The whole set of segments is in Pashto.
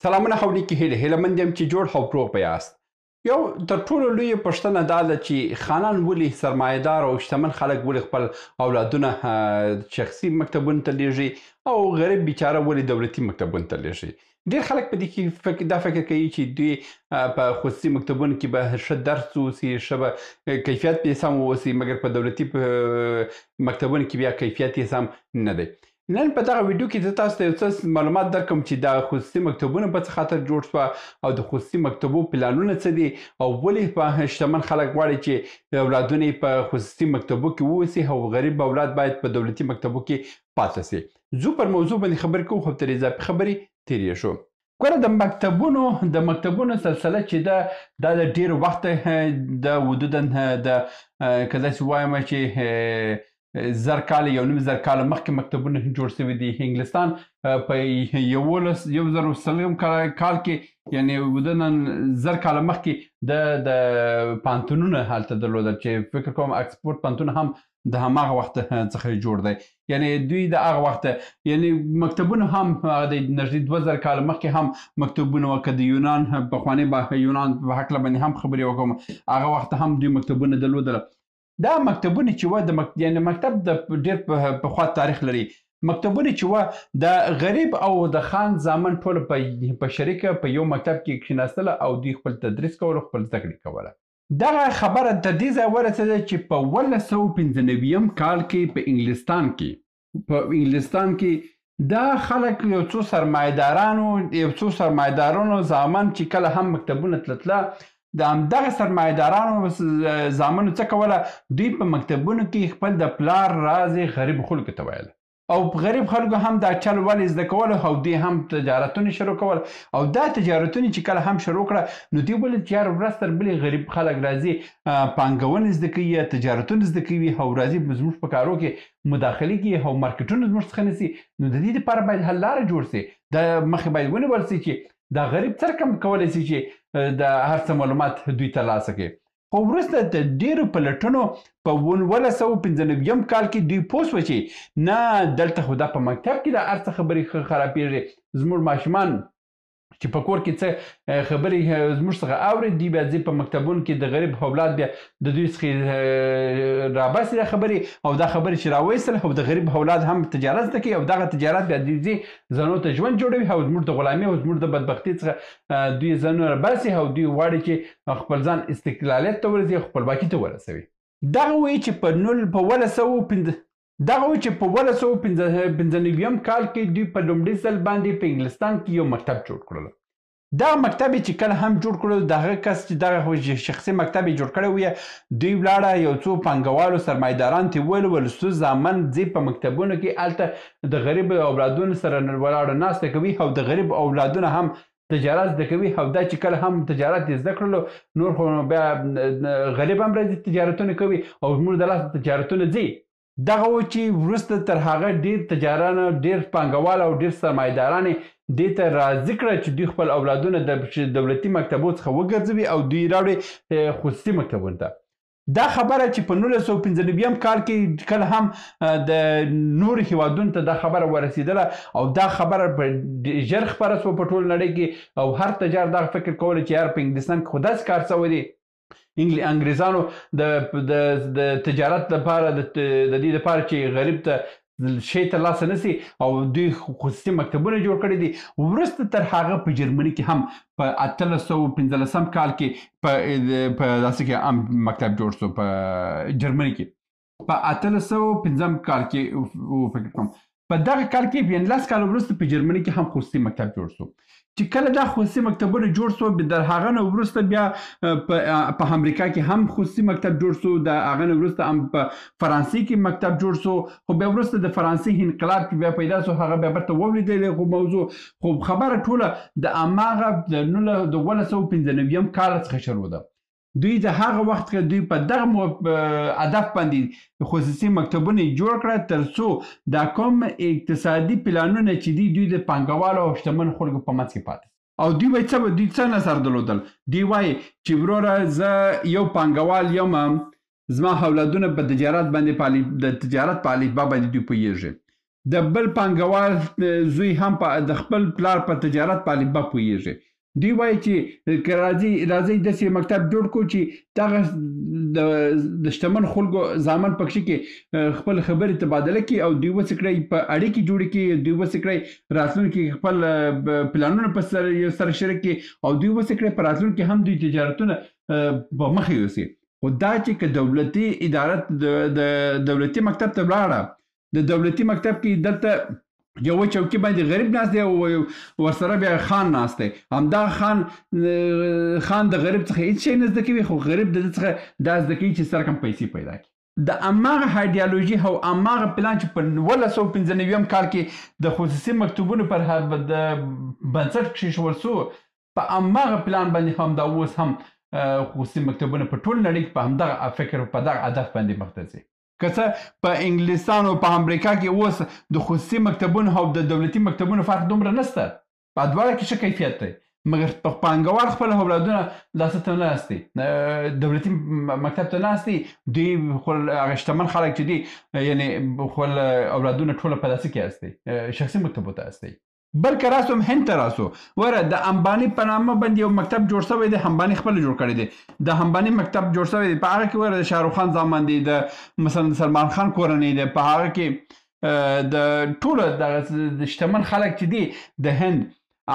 سلامونه حولیکې هیله مند یم چې جوړ او روغ به یاست. یو تر ټولو لویه پوښتنه دا ده چې خانان ولې سرمایه‌دار او شتمن خلک ولې خپل اولادونه شخصي مکتبونو ته لیږي او غریب بیچاره ولې دولتي مکتبونو ته لیږي. ډېر خلک په دې کې دا فکر کوي چې دوی په خصوصي مکتبونو کې به ښه درس وسي، ښه به کیفیت به یې سم واوسي، مګر په دولتي مکتبونو کې بیا کیفیت یې سم نه دی. نن په دغه ویډیو کې زه تاسو ته یو څه معلومات درکړم چې دا خصوصي مکتبونه په څه خاطر جوړ شوه او د خصوصي مکتبو پلانونه څه دي او ولې په شتمن خلک غواړي چې اولادونه یې په خصوصي مکتبو کې واوسي او غریب اولاد باید په دولتي مکتبو کې پاتې سي. زه پر موضوع باندې خبرې کوم خو تر اضافي خبرې تېرې شو. ګوره د مکتبونو سلسله چې دا د ډېر وخت د حدودا د که داسې وایم چې زر کاله یو نیم زر کاله مخکې مکتبونه جوړ شوي دي. انګلستان په 1900 کال کې یعنې حدودا زر کاله مخکې د پوهنتونونه هلته درلودل چې فکر کوم اکسفورډ پوهنتون هم د هماغه وخت څخه جوړ دی. یعنې دوی د هغه وخت یعنې مکتبونه هم د نږدې 2000 کاله مخکې هم مکتبونه وه. که د یونان پخواني یونان په هکله باندې هم خبرې وکړم، هغه وخت هم دوی مکتبونه درلودل. دا مکتبونه چې وه یعنې مکتب د ډېر پخوا تاریخ لري. مکتبونه چې وه د غریب او د خان زامن ټول په شریکه په یو مکتب کې کښېناستله او دوی خپل تدریس کولو، خپل زده کړې کوله. دغه خبره تر دې ځایه ورسېده چې په 1995 کال کې په انګلستان کې دا خلک یو څو سرمایه‌دارانو زامن چې کله هم مکتبونه تلله، د همدغه سرمایه‌دارانو زامنو څه کوله، دوی په مکتبونو کې خپل د پلار راز غریب خلکو ته ویل او غریب خلکو هم دا چل ولې زده کوله او دوی هم تجارتونه شروع کول. او دا تجارتونه چې کله هم شروع کړه نو دوی ولید چې یار ورځ تر بلې غریب خلک راځي پانګونه زده کوي یا تجارتونه زده کوي او راځي زموږ په کارو کې مداخلې کوي او مارکیټونه زموږ څخه نیسي. نو د دې لپاره باید حل لاره جوړ سي. د مخې باید ونیول سي چې دا غریب څرنګه کولی سي چې د هر څه معلومات دوی ترلاسه کړي. خو وروسته د ډېرو پلټنو په 1995 کال کې دوی پوه شوه چې نه، دلته خو دا په مکتب کې د هر څه خبرې خرابېږي. زموږ ماشومان چې په کور کې څه خبرې زموږ څخه اوري، دوی بیا ځي په مکتبونو کې د غریب اولاد بیا د دوی څخه راباسي دا خبرې او دا خبرې چې راویستل او د غریب اولاد هم تجارت زده کوي او دغه تجارت بیا دوی ځي ځانو ته ژوند جوړوي او زموږ د غلامۍ او زموږ د بدبختۍ څخه دوی ځانونه راباسي او دوی غواړي چې خپل ځان استقلالیت ته ورسوي او خپلواکي ته ورسوي. دغه وایي چې په 1995 کال کې دوی په لومړي ځل باندې په انګلستان کې یو مکتب جوړ کړل. دغه مکتب چې کله هم جوړ کړل، دغه کس چې دغه شخصي مکتب یې جوړ کړی وي، دوی ولاړه یو څو پانګوالو سرمایه‌دارانو ته وویل ولستو زامن ځي په مکتبونو کې هلته د غریب اولادونو سره ولاړه ناسته کوي او د غریب اولادونه هم تجارت زده کوي او دا چې کله هم تجارت یې زده کړلو نور خو بیا غریب هم راځي تجارتونه کوي او زموږ د لاسه تجارتونه ځي. دغه و چې وروسته تر هغه ډېر تجاران، ډېر پانګوال او ډېر سرمایه‌داران دې ته راضي کړه چې دوی خپل اولادونه د دولتي مکتبو څخه وګرځوي او دوی راوړي خصوصي مکتبونو ته. دا خبره چې په 1995 کال کې کله هم د نورو هیوادونو ته دا خبره ورسېدله او دا خبره په ژر خپره شوه په ټول نړۍ کې او هر تجار دغه فکر کولی چې یار په انګلستان کې خو داسې کار شوی دی. انګریزانو د تجارت لپاره د دې لپاره چې غریب ته شی ترلاسه نسي او دوی خصوصي مکتبونه جوړ کړي دي. وروسته تر هغه په جرمني کې هم په 1815 کال کې په داسې کې عام مکتب جوړ شو په جرمني کې. په 1815 کال کې فکر کوم په دغه کال کې 15 کال وروسته په جرمني کې هم خصوصي مکتب جوړ شو. چې کله دا خصوصي مکتبونه جوړ شو، د هغه نه وروسته بیا په امریکا کې هم خصوصي مکتب جوړ شو، د هغه نه وروسته هم په فرانسې کې مکتب جوړ شو. خو بیا وروسته د فرانسې انقلاب کې بیا پیدا شو، هغه بیا بیرته ولیدل موضوع. خو خبره ټوله د هماغه د 1995 کال څخه شروع ده. دوی د هغه وخت کې دوی په دغه هدف باندې خصوصي مکتبونه جوړ کړه تر څو دا کوم اقتصادي پلانونه چې دوی د پانګوالو او شتمن خلکو په منځ کې پاتې. او دوی څه نظر درلودل؟ دوی وایي چې وروره زه یو پانګوال یم، زما اولادونه په تجارت باندې د تجارت په الفبا باندې دوی پوهېږي. د بل پانګوال زوی هم د خپل پلار په تجارت په الفبا پوهېږي. دوی وایي چې که راځئ داسې مکتب جوړ کړو چې دغه د شتمن خلکو زامن پکښې کې خپل خبرې تبادله کړي او دوی وڅې کړئ په اړیکې جوړې کړي، دوی وڅې کړئ راتلونکي خپل پلانونه په سره شریک کړي او دوی وڅې کړئ په راتلونکي هم دوی تجارتونه په مخې یوسي. خو دا چې که دولتي اداره د دولتي مکتب ته ولاړه، د دولتي مکتب کې دلته یوه چوکۍ باندې غریب ناست دی او ورسره بیا خان ناست دی. همدغه خان د غریب څخه هېڅ شی نه زده کوي، خو غریب د ده څخه دا زده کوي چې سره کم پیسې پیدا کړي. د هماغه ایډیالوژي او هماغه پلان چې په 1995 کال کې د خصوصي مکتوبونو پر د بنسټ کېښول سو، په هماغه پلان باندې هم دا اوس هم خصوصي مکتوبونه په ټول نړۍ کې په همدغه فکر او په دغه هدف باندې مخ ته ځي. که څه په انګلستان او په امریکا کې اوس د خصوصي مکتبونو او د دولتي مکتبونو فرق دومره نشته، په دواړه کې ښه کیفیت دی، مګر پانګوال خپل اولادونه داسې ته ناست دي، دولتي مکتب ته ناست دي، دوی هغه شتمن خلک چې دي یعنې خپل اولادونه ټوله په داسې کې استي، شخصي مکتبو ته استي. بلکې راسو هم هند ته راسو، وره د امباني په نامه باندې یو مکتب جوړ شوی دی، امباني خپل جوړ کړی دی. د امباني مکتب جوړ شوی دی، په هغه کې وره د شاهرخ خان زامن دی، د مثلا سلمان خان کورنۍ دی، په هغه کې د ټوله د شتمن خلک چې دي د هند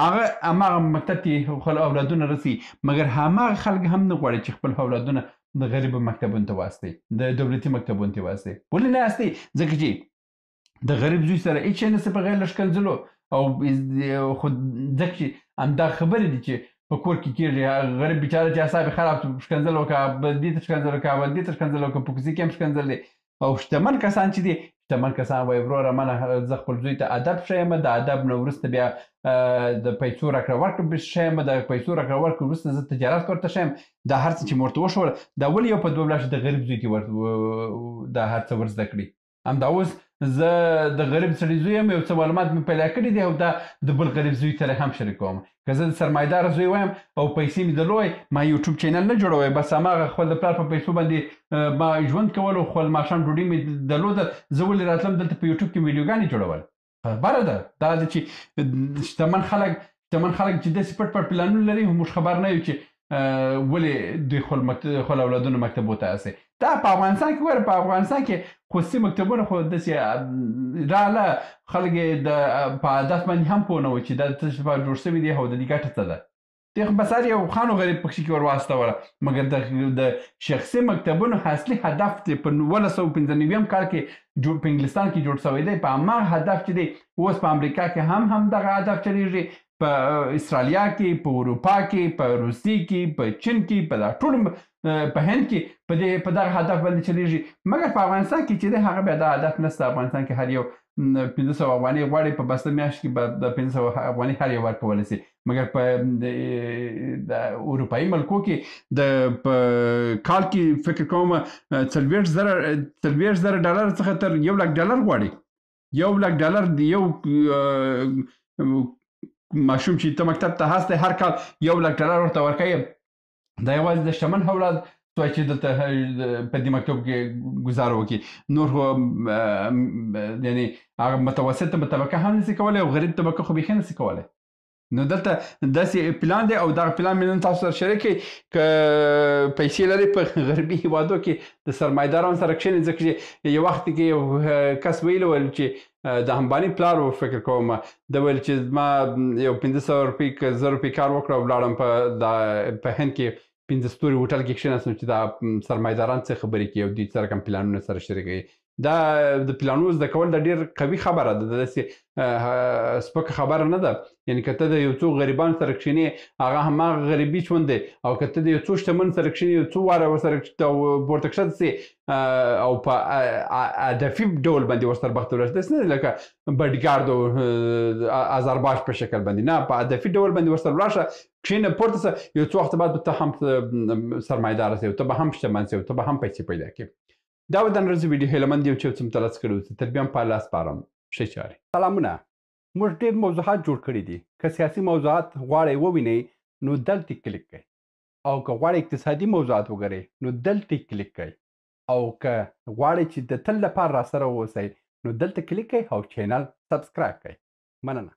هغه هماغه مکتب ته خپل اولادونه رسي، مګر هماغه خلک هم نه غواړي چې خپل اولادونه د غریبو مکتبونو ته واستوي، د دولتي مکتبونو ته واستوي. ولې نه واستوي؟ ځکه چې د غریب زوی سره هېڅ شی نشته بغیر له ښکنځلو او خو ځکه چې همدا خبرې دي چې په کور کې کېږي. غریب بیچاره چې اعصاب یې خراب ښکنځل وکړه، بل دې ته ښکنځل وکړه، بل دې ته ښکنځل وکړه، په کوڅې کې هم ښکنځل دی. او شتمن کسان چې دي، شتمن کسان وایي وروره منه زه خپل زوی ته ادب ښیم، د ادب نه وروسته بیا د پیسو راکړه ورکړه ښیم، د پیسو راکړه ورکړه وروسته زه تجارت ورته ښیم. دا هر څه چې مې ورته وښوول، دا ولې یو په دوه ولاړ د غریب زوی کې دا هر څه ور زده کړي. همدا اوس زه د غریب سړي زوی یم، یو څه معلومات مې پیدا کړي دي او دا د بل غریب زوی سره هم شریکوم. که زه د سرمایدار زوی وایم او پیسې مې درلودې، ما یوټیوب چینل نه جوړوی، بس هماغه خپل د پلار په پیسو باندې ما ژوند کول او خپل ماښام ډوډۍ مې درلوده، زه ولې راتلم دلته په یوټیوب کې ویډیوګانې جوړول؟ خبره ده دا ده چې شتمن خلک چې داسې پټ پټ پلانونه لري، موږ خبر نه یو چې ولې دوی خپل اولادونه مکتبو ته هڅوي. دا په افغانستان کې وره، په افغانستان کې خصوصي مکتبونه خو داسې راله خلک یې په هدف باندې هم پوه نه وو چې دا څه لپاره جوړ شوي دي او د دې ګټه څه ده. دوی خو بس هر یو خان و غریب پکښې کې ور واستوله، مګر د شخصي مکتبونو اصلي هدف دی په 1995 کال کې په انګلستان کې جوړ شوی دی، په هماغه هدف چې دی اوس په امریکا کې هم دغه هدف چلیږي، په استرالیا کې، په اروپا کې، په روسي کې، په چین کې، په دا ټول په هند کې په دغه هدف باندې چلیږي. مګر په افغانستان کې چې دی هغه بیا دا هدف نشته. افغانستان کې هر یو 500 افغانۍ غواړي، په بسته میاشت کې د 500 افغانۍ هر یو ورکولی شي. مګر په د اروپایي ملکو کې په کال کې فکر کوم 40,000 ډالر څخه تر 1,00,000 ډالر غواړي. 1,00,000 د یو ماشوم چې ته مکتب ته هستی هر کال 1,00,000 ډالر ورته ورکوي. دا یوازې د شتمن اولاد سوای چې دلته په دې مکتب کې ګزاره وکړي، نور خو یعنې هغه متوسطه طبقه هم نشي کولی او غریب طبقه خو بیخي نشي کولی. نو دلته داسې پلان دی او دغه پلان مې نن تاسو سره شریک کړي. که پیسې لري په غربي هېوادو کې د سرمایدارانو سره کښېنئ، ځکه چې یو وخت کې یو کس ویلي ول چې د امباني پلار و فکر کوم، ده ویل چې زما یو 500 روپۍ که 1000 روپۍ کار وکړه او ولاړم په هند کې 5 ستوري هوټل کې کښېناستم چې دا سرمایداران څه خبرې کوي او دوی سره کوم پلانونه سره شریکوي. دا د پلانونو زده کول د ډېر قوي خبره ده، داسې سپکه خبره نه ده. یعنې که ته د یو څو غریبانو سره کښېنې، هغه هماغه غریبي ژوند دی، او که ته د یو څو شتمن سره کښېنې، یو څو واره ورسره پورته کښته سې او په هدفي ډول باندې ورسره بخته ولاړ شې، داسې نه دی لکه بډیګارد او آذربایج په شکل باندې، نه، په هدفي ډول باندې ورسره ولاړ شه، کښېنه، پورته شه، یو څو وخته بعد به ته هم سرمایداره سې او ته به هم شتمن سې او ته به هم پیسې پیدا کړې. دا و د نن ورځې ویډیو هیله مند یم چې یو څه مو ترلاسه کړي اوسه. تر بیا هم په الله سپارم. ښې چارې. سلامونه. موږ ډېر موضوعات جوړ کړي دي. که سیاسي موضوعات غواړئ ووینئ نو دلته کلیک کړئ، او که غواړئ اقتصادي موضوعات وګورئ نو دلته کلیک کړئ، او که غواړئ چې د تل لپاره راسره واوسئ نو دلته کلیک کړئ او چینل سبسکرایب کړئ. مننه.